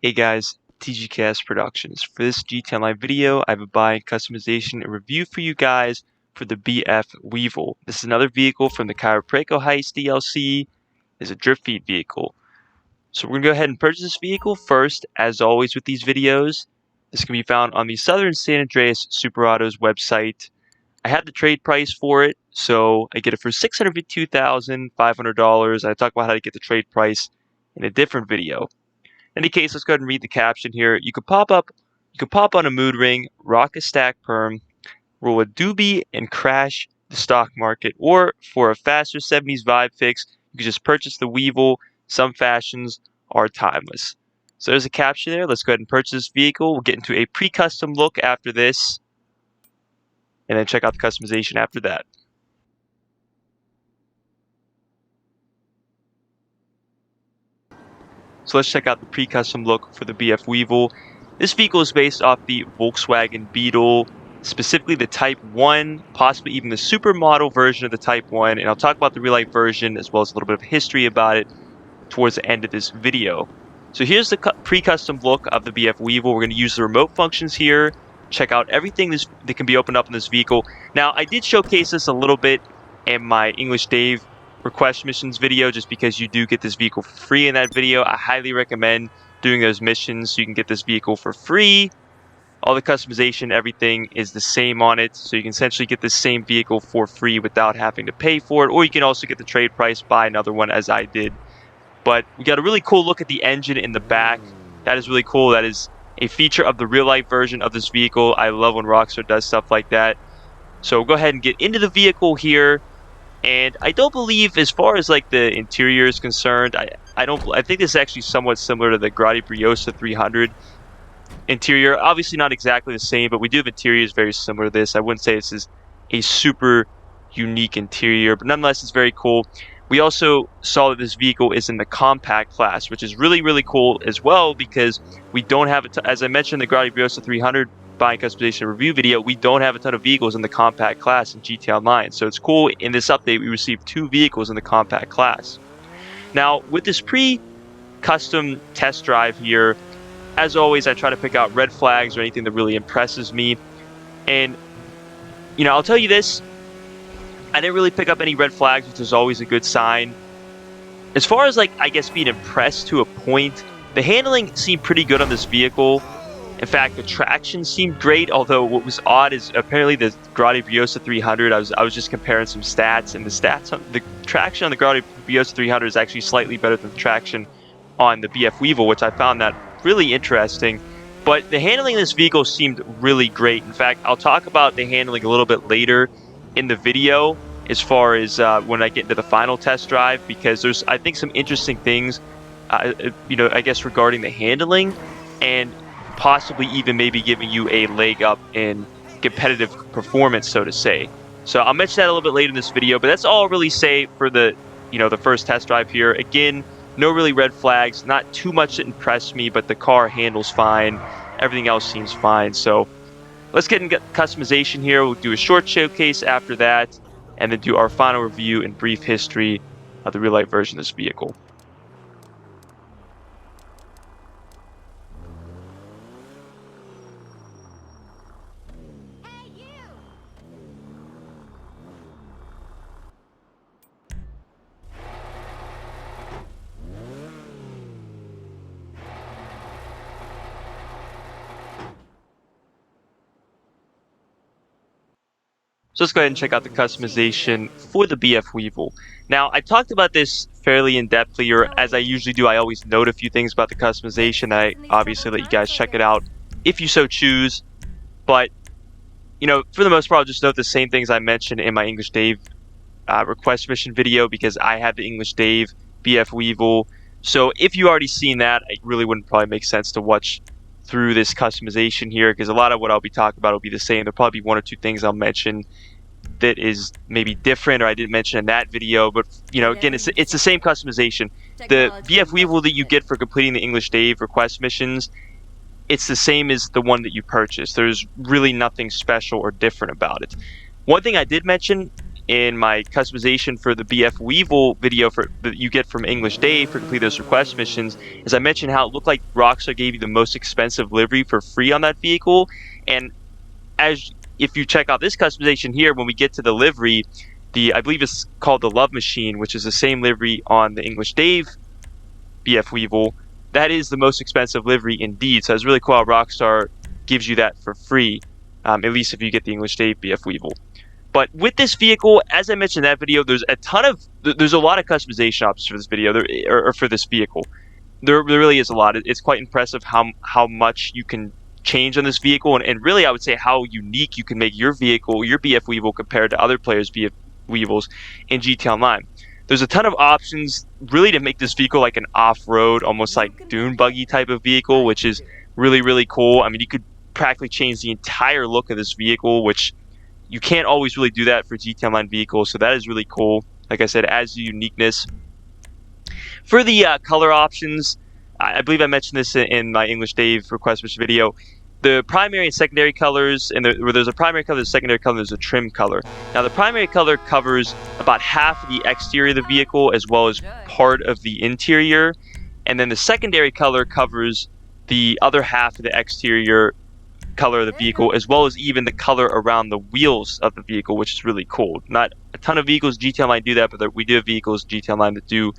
Hey guys, TGCast Productions. For this GT Online video, I have a buy, customization, and review for you guys for the BF Weevil. This is another vehicle from the Chiropractic Heist DLC. It's a drift feed vehicle. So we're going to go ahead and purchase this vehicle first, as always with these videos. This can be found on the Southern San Andreas Super Autos website. I have the trade price for it, so I get it for $652,500. I talk about how to get the trade price in a different video. In any case, let's go ahead and read the caption here. You could pop on a mood ring, rock a stack perm, roll a doobie, and crash the stock market. Or for a faster 70s vibe fix, you could just purchase the Weevil. Some fashions are timeless. So there's a caption there. Let's go ahead and purchase this vehicle. We'll get into a pre-custom look after this, and then check out the customization after that. So let's check out the pre-custom look for the BF Weevil. This vehicle is based off the Volkswagen Beetle, specifically the Type 1, possibly even the supermodel version of the Type 1, and I'll talk about the real-life version as well as a little bit of history about it towards the end of this video. So here's the pre-custom look of the BF Weevil. We're going to use the remote functions here, check out everything that can be opened up in this vehicle. Now, I did showcase this a little bit in my English Dave request missions video, just because you do get this vehicle for free in that video. I highly recommend doing those missions so you can get this vehicle for free. All the customization, everything is the same on it, so you can essentially get the same vehicle for free without having to pay for it, or you can also get the trade price, buy another one as I did. But we got a really cool look at the engine in the back. That is really cool. That is a feature of the real life version of this vehicle. I love when Rockstar does stuff like that. So we'll go ahead and get into the vehicle here. And I don't believe, as far as like the interior is concerned, I think this is actually somewhat similar to the Gradi Briosa 300 interior. Obviously not exactly the same, but we do have interiors very similar to this. I wouldn't say this is a super unique interior, but nonetheless, it's very cool. We also saw that this vehicle is in the compact class, which is really, really cool as well, because we don't have it, as I mentioned in the Gradi Briosa 300 buying customization review video, we don't have a ton of vehicles in the compact class in GT Online. So it's cool, in this update we received 2 vehicles in the compact class. Now with this pre-custom test drive here, as always, I try to pick out red flags or anything that really impresses me. And you know, I'll tell you this, I didn't really pick up any red flags, which is always a good sign. As far as, like, I guess being impressed to a point, the handling seemed pretty good on this vehicle. In fact, the traction seemed great, although what was odd is apparently the Gradi Briosa 300, I was just comparing some stats, and the traction on the Gradi Briosa 300 is actually slightly better than the traction on the BF Weevil, which I found that really interesting. But the handling of this vehicle seemed really great. In fact, I'll talk about the handling a little bit later in the video, as far as when I get into the final test drive, because there's, I think, some interesting things, you know, I guess regarding the handling, and possibly even maybe giving you a leg up in competitive performance, so to say. So I'll mention that a little bit later in this video, but that's all I'll really say for the, you know, the first test drive here. Again, no really red flags, not too much that impressed me, but the car handles fine, everything else seems fine. So let's get into customization here. We'll do a short showcase after that, and then do our final review and brief history of the real life version of this vehicle. So let's go ahead and check out the customization for the BF Weevil. Now, I talked about this fairly in-depthly, or as I usually do, I always note a few things about the customization. I obviously let you guys check it out if you so choose. But, you know, for the most part, I'll just note the same things I mentioned in my English Dave request mission video, because I have the English Dave BF Weevil. So if you already seen that, it really wouldn't probably make sense to watch through this customization here, because a lot of what I'll be talking about will be the same. There'll probably be 1 or 2 things I'll mention that is maybe different, or I didn't mention in that video. But, you know, again, it's the same customization. The BF Weevil that you get for completing the English Dave request missions, it's the same as the one that you purchased. There's really nothing special or different about it. One thing I did mention in my customization for the BF Weevil video that you get from English Dave for complete those request missions, is I mentioned how it looked like Rockstar gave you the most expensive livery for free on that vehicle. And if you check out this customization here, when we get to the livery, I believe it's called the Love Machine, which is the same livery on the English Dave BF Weevil. That is the most expensive livery indeed. So it's really cool how Rockstar gives you that for free, at least if you get the English Dave BF Weevil. But with this vehicle, as I mentioned in that video, there's a lot of customization options for this video, or for this vehicle. There really is a lot. It's quite impressive how much you can change on this vehicle, and really I would say how unique you can make your vehicle, your BF Weevil, compared to other players' BF Weevils in GT Online. There's a ton of options really to make this vehicle like an off-road, almost like dune buggy type of vehicle, which is really, really cool. I mean, you could practically change the entire look of this vehicle, which you can't always really do that for GT Online vehicles, so that is really cool. Like I said, adds uniqueness. For the color options, I believe I mentioned this in my English Dave request video. The primary and secondary colors, and where there's a primary color, there's a secondary color, there's a trim color. Now, the primary color covers about half of the exterior of the vehicle as well as part of the interior, and then the secondary color covers the other half of the exterior color of the vehicle, as well as even the color around the wheels of the vehicle, which is really cool. Not a ton of vehicles GT Online do that, but we do have vehicles GT Online that do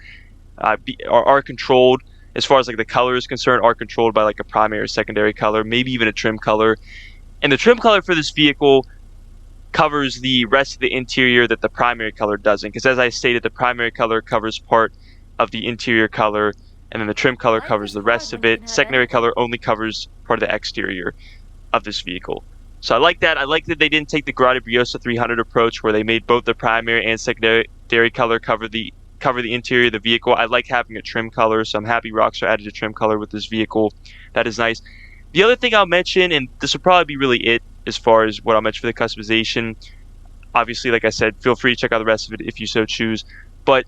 are controlled, as far as like the color is concerned, are controlled by like a primary or secondary color, maybe even a trim color. And the trim color for this vehicle covers the rest of the interior that the primary color doesn't, because as I stated, the primary color covers part of the interior color, and then the trim color covers the rest of it. Secondary color only covers part of the exterior of this vehicle. So I like that. I like that they didn't take the Grata Briosa 300 approach, where they made both the primary and secondary color cover the interior of the vehicle. I like having a trim color, so I'm happy Rockstar added a trim color with this vehicle. That is nice. The other thing I'll mention, and this will probably be really it as far as what I'll mention for the customization, obviously, like I said, feel free to check out the rest of it if you so choose. But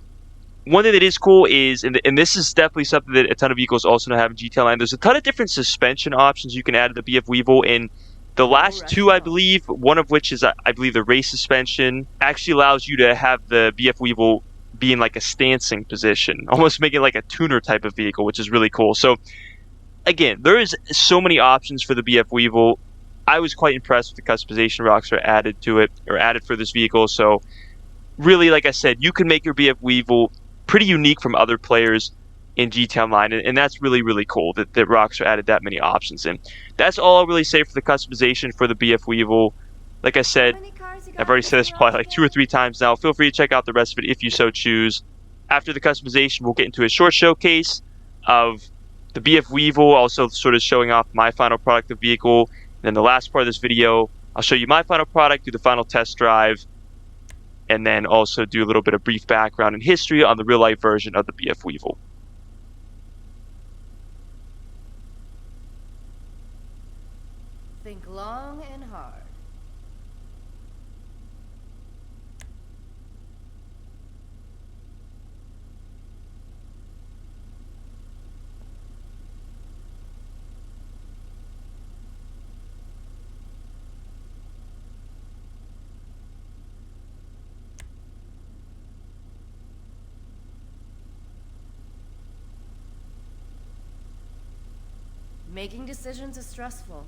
one thing that is cool is, and this is definitely something that a ton of vehicles also don't have in GT Online, there's a ton of different suspension options you can add to the BF Weevil. And the last two, I believe, one of which is, I believe, the race suspension, actually allows you to have the BF Weevil be in like a stancing position, almost making it like a tuner type of vehicle, which is really cool. So again, there is so many options for the BF Weevil. I was quite impressed with the customization Rockstar added to it, or added for this vehicle. So really, like I said, you can make your BF Weevil pretty unique from other players in GT Online, and that's really, really cool that Rockstar added that many options in. That's all I'll really say for the customization for the BF Weevil. Like I said, I've already said this probably like 2 or 3 times now. Feel free to check out the rest of it if you so choose. After the customization, we'll get into a short showcase of the BF Weevil, also sort of showing off my final product of vehicle. And then the last part of this video, I'll show you my final product, do the final test drive, and then also do a little bit of brief background and history on the real-life version of the BF Weevil. Think long and hard. Making decisions is stressful.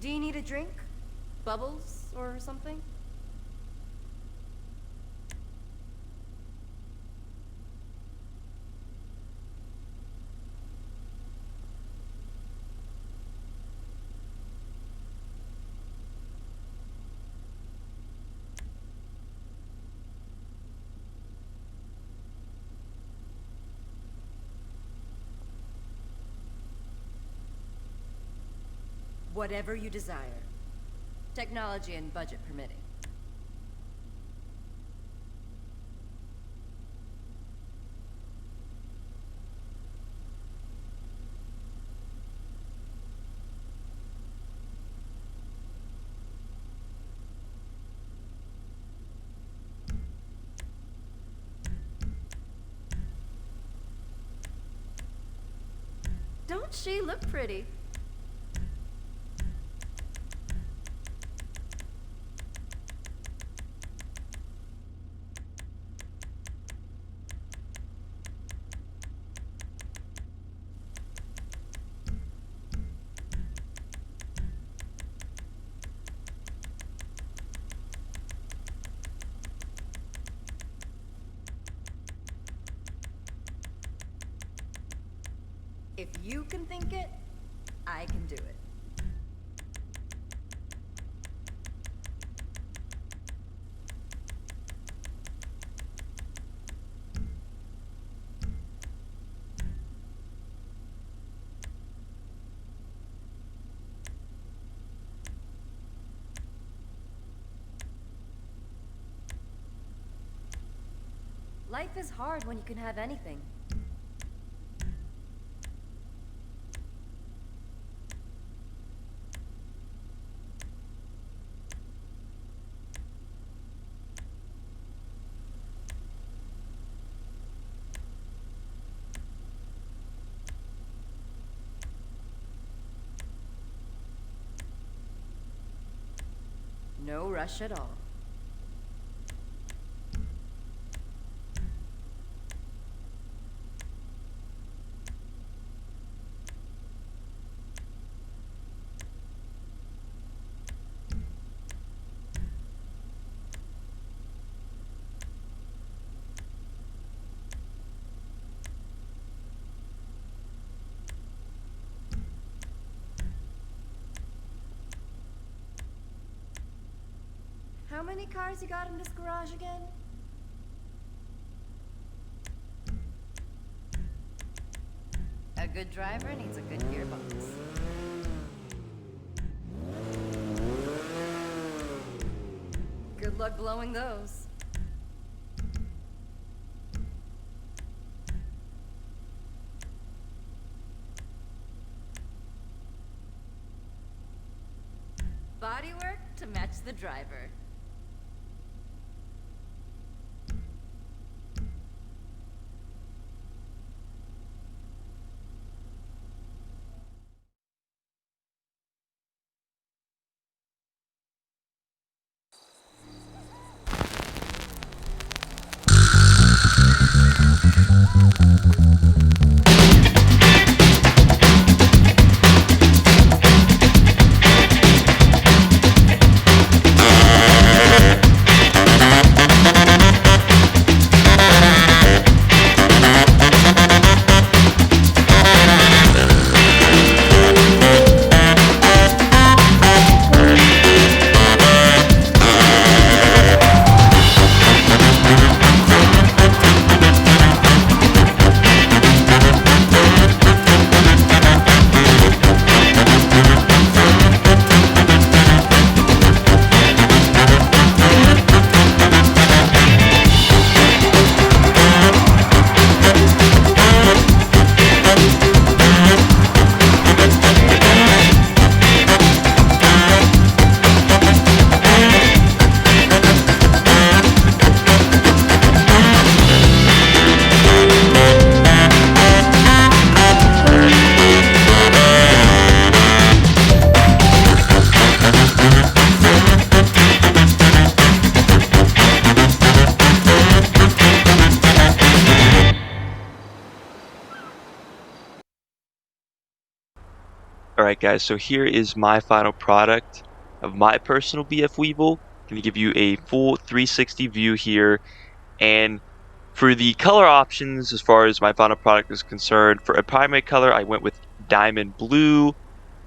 Do you need a drink? Bubbles or something? Whatever you desire. Technology and budget permitting. Don't she look pretty? If you can think it, I can do it. Life is hard when you can have anything. No rush at all. How many cars you got in this garage again? A good driver needs a good gearbox. Good luck blowing those. Bodywork to match the driver. Alright guys, so here is my final product of my personal BF Weevil. I'm going to give you a full 360 view here, and for the color options as far as my final product is concerned, for a primary color I went with diamond blue.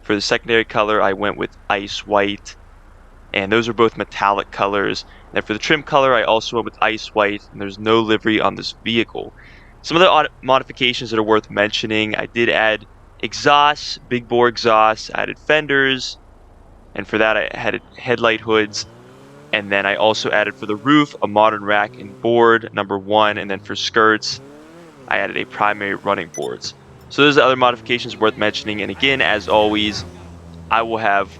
For the secondary color I went with ice white, and those are both metallic colors. And then for the trim color I also went with ice white, and there's no livery on this vehicle. Some other modifications that are worth mentioning: I did add exhausts, big bore exhausts, I added fenders, and for that I added headlight hoods. And then I also added for the roof a modern rack and board, #1, and then for skirts I added a primary running boards. So those are other modifications worth mentioning, and again, as always, I will have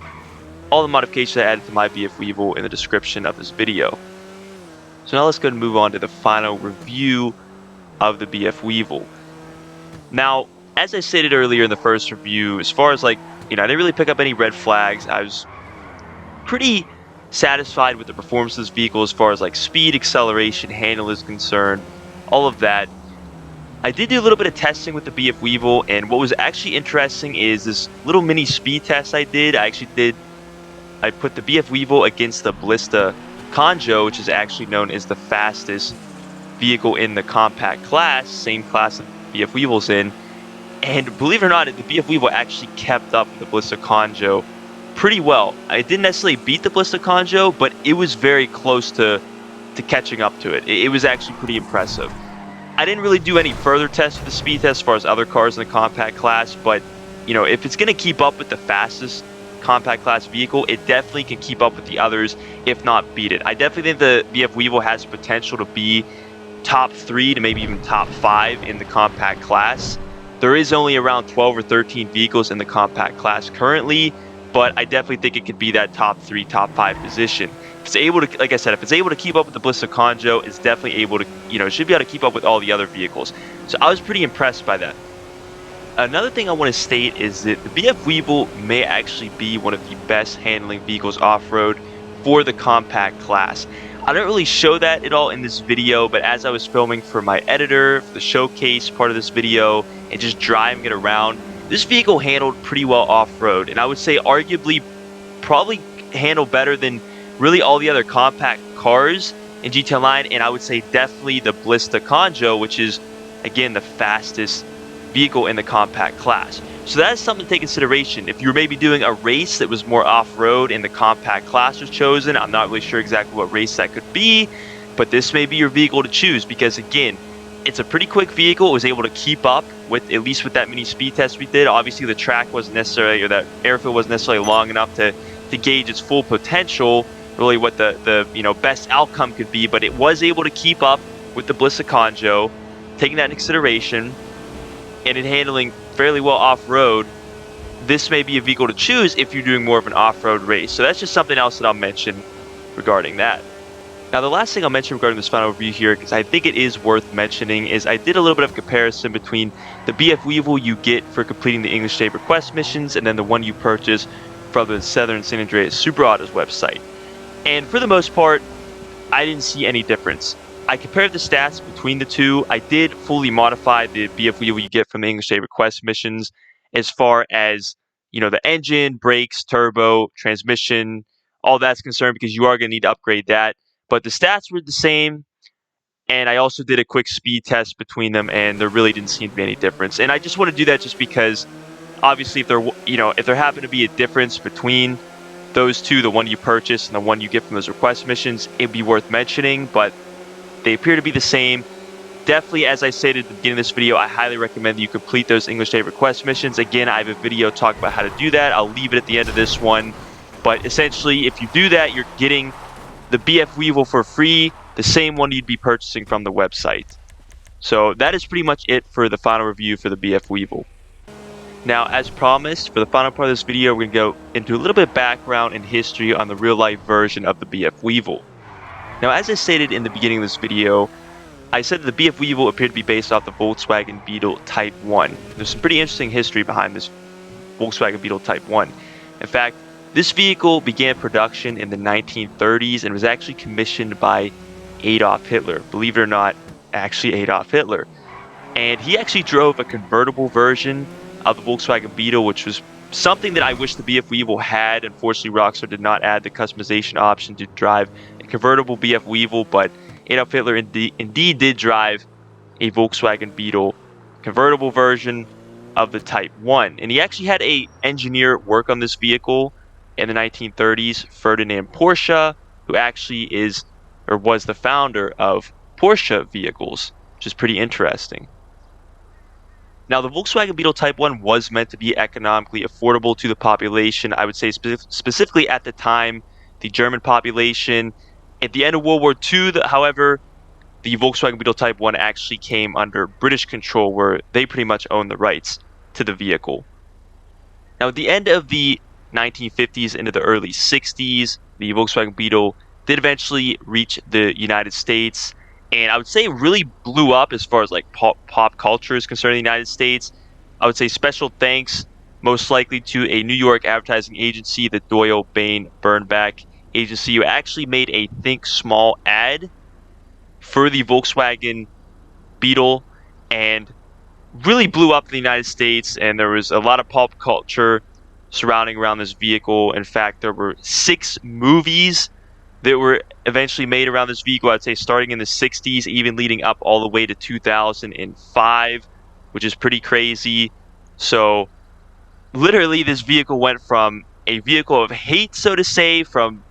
all the modifications I added to my BF Weevil in the description of this video. So now let's go and move on to the final review of the BF Weevil. Now, as I stated earlier in the first review, as far as like, I didn't really pick up any red flags. I was pretty satisfied with the performance of this vehicle as far as like speed, acceleration, handle is concerned, all of that. I did do a little bit of testing with the BF Weevil, and what was actually interesting is this little mini speed test I did. I put the BF Weevil against the Ballista Conjo, which is actually known as the fastest vehicle in the compact class, same class that BF Weevil's in. And believe it or not, the BF Weevil actually kept up with the Ballista Conjo pretty well. I didn't necessarily beat the Ballista Conjo, but it was very close to catching up to it. It was actually pretty impressive. I didn't really do any further tests for the speed test as far as other cars in the compact class, but if it's going to keep up with the fastest compact class vehicle, it definitely can keep up with the others, if not beat it. I definitely think the BF Weevil has potential to be top 3 to maybe even top 5 in the compact class. There is only around 12 or 13 vehicles in the compact class currently, but I definitely think it could be that top 3, top 5 position. If it's able to, like I said, if it's able to keep up with the Ballista Conjo, it's definitely able to, should be able to keep up with all the other vehicles. So I was pretty impressed by that. Another thing I want to state is that the BF Weevil may actually be one of the best handling vehicles off-road for the compact class. I don't really show that at all in this video, but as I was filming for my editor, for the showcase part of this video, and just driving it around, this vehicle handled pretty well off-road, and I would say arguably probably handled better than really all the other compact cars in GTL line, and I would say definitely the Ballista Conjo, which is, again, the fastest vehicle in the compact class. So that's something to take consideration. If you were maybe doing a race that was more off-road and the compact class was chosen, I'm not really sure exactly what race that could be, but this may be your vehicle to choose because, again, it's a pretty quick vehicle. It was able to keep up with, at least with that mini speed test we did. Obviously, the track wasn't necessarily, or that airfield wasn't necessarily long enough to gauge its full potential, really what the best outcome could be, but it was able to keep up with the Ballista Conjo, taking that into consideration, and in handling fairly well off-road. This may be a vehicle to choose if you're doing more of an off-road race. So that's just something else that I'll mention regarding that. Now, the last thing I'll mention regarding this final review here, because I think it is worth mentioning, is I did a little bit of comparison between the BF Weevil you get for completing the English State Request missions and then the one you purchase from the Southern San Andreas Super Autos website. And for the most part, I didn't see any difference. I compared the stats between the two. I did fully modify the BF Weevil you get from the English State Request missions as far as, the engine, brakes, turbo, transmission, all that's concerned, because you are going to need to upgrade that. But the stats were the same, and I also did a quick speed test between them, and there really didn't seem to be any difference. And I just want to do that just because, obviously, if there happened to be a difference between those two, the one you purchase and the one you get from those request missions, it'd be worth mentioning, but they appear to be the same. Definitely, as I stated at the beginning of this video, I highly recommend that you complete those English State Request missions. Again, I have a video talking about how to do that. I'll leave it at the end of this one. But essentially, if you do that, you're getting the BF Weevil for free, the same one you'd be purchasing from the website. So that is pretty much it for the final review for the BF Weevil. Now, as promised, for the final part of this video, we're going to go into a little bit of background and history on the real-life version of the BF Weevil. Now, as I stated in the beginning of this video, I said that the BF Weevil appeared to be based off the Volkswagen Beetle Type 1. There's some pretty interesting history behind this Volkswagen Beetle Type 1. In fact, this vehicle began production in the 1930s and was actually commissioned by Adolf Hitler. Believe it or not, actually Adolf Hitler. And he actually drove a convertible version of the Volkswagen Beetle, which was something that I wish the BF Weevil had. Unfortunately, Rockstar did not add the customization option to drive a convertible BF Weevil, but Adolf Hitler indeed did drive a Volkswagen Beetle convertible version of the Type 1. And he actually had an engineer work on this vehicle in the 1930s, Ferdinand Porsche, who actually was the founder of Porsche vehicles, which is pretty interesting. Now, the Volkswagen Beetle Type 1 was meant to be economically affordable to the population. I would say specifically at the time, the German population. At the end of World War II, however, the Volkswagen Beetle Type 1 actually came under British control, where they pretty much owned the rights to the vehicle. Now, at the end of the 1950s into the early 60s, the Volkswagen Beetle did eventually reach the United States, and I would say really blew up as far as like pop culture is concerned in the United States. I would say special thanks most likely to a New York advertising agency, the Doyle Bain Bernbach agency, who actually made a Think Small ad for the Volkswagen Beetle and really blew up in the United States. And there was a lot of pop culture surrounding around this vehicle. In fact, there were 6 movies that were eventually made around this vehicle, I'd say starting in the 60s, even leading up all the way to 2005, which is pretty crazy. So literally this vehicle went from a vehicle of hate, so to say, from,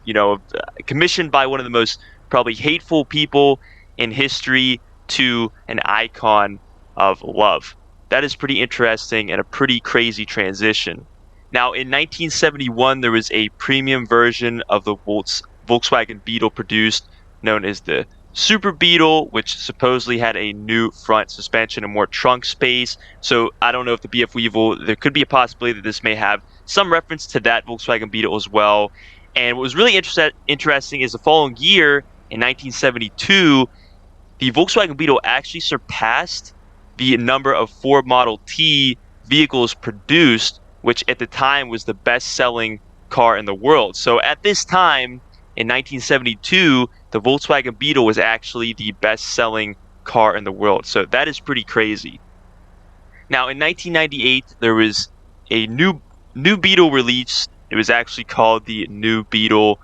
commissioned by one of the most probably hateful people in history to an icon of love. That is pretty interesting and a pretty crazy transition. Now, in 1971, there was a premium version of the Volkswagen Beetle produced, known as the Super Beetle, which supposedly had a new front suspension and more trunk space. So I don't know if the BF Weevil, there could be a possibility that this may have some reference to that Volkswagen Beetle as well. And what was really interesting is the following year, in 1972, the Volkswagen Beetle actually surpassed the number of Ford Model T vehicles produced, which at the time was the best-selling car in the world. So at this time, in 1972, the Volkswagen Beetle was actually the best-selling car in the world. So that is pretty crazy. Now, in 1998, there was a new Beetle released. It was actually called the New Beetle,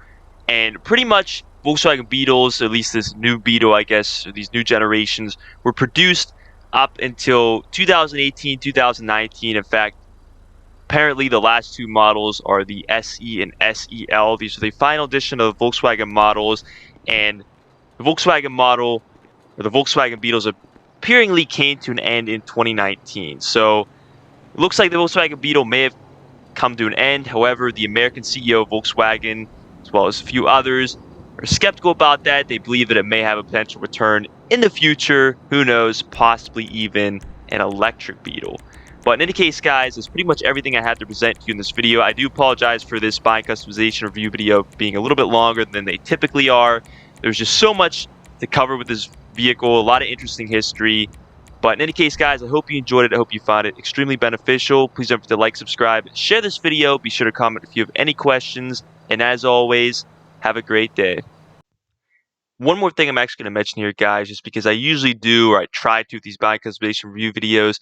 and pretty much Volkswagen Beetles, at least this new Beetle, I guess, or these new generations, were produced up until 2018, 2019. In fact, apparently the last 2 models are the SE and SEL. These are the final edition of the Volkswagen models, and the Volkswagen model, or the Volkswagen Beetles, appearingly came to an end in 2019. So it looks like the Volkswagen Beetle may have come to an end. However, the American CEO of Volkswagen, as well as a few others, are skeptical about that. They believe that it may have a potential return in the future. Who knows? Possibly even an electric Beetle. But in any case, guys, that's pretty much everything I had to present to you in this video. I do apologize for this buying customization review video being a little bit longer than they typically are. There's just so much to cover with this vehicle, a lot of interesting history. But in any case, guys, I hope you enjoyed it. I hope you found it extremely beneficial. Please don't forget to like, subscribe, share this video. Be sure to comment if you have any questions. And as always, have a great day. One more thing I'm actually going to mention here, guys, just because I usually do, or I try to, with these buying customization review videos.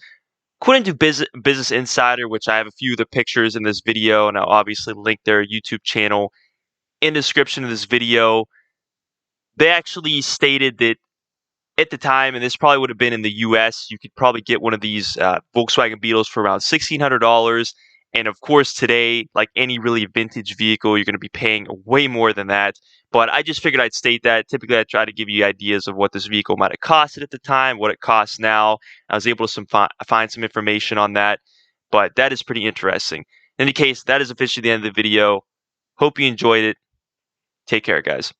According to Business Insider, which I have a few of the pictures in this video, and I'll obviously link their YouTube channel in the description of this video, they actually stated that at the time, and this probably would have been in the US, you could probably get one of these Volkswagen Beetles for around $1,600. And of course, today, like any really vintage vehicle, you're going to be paying way more than that. But I just figured I'd state that. Typically, I try to give you ideas of what this vehicle might have costed at the time, what it costs now. I was able to find some information on that. But that is pretty interesting. In any case, that is officially the end of the video. Hope you enjoyed it. Take care, guys.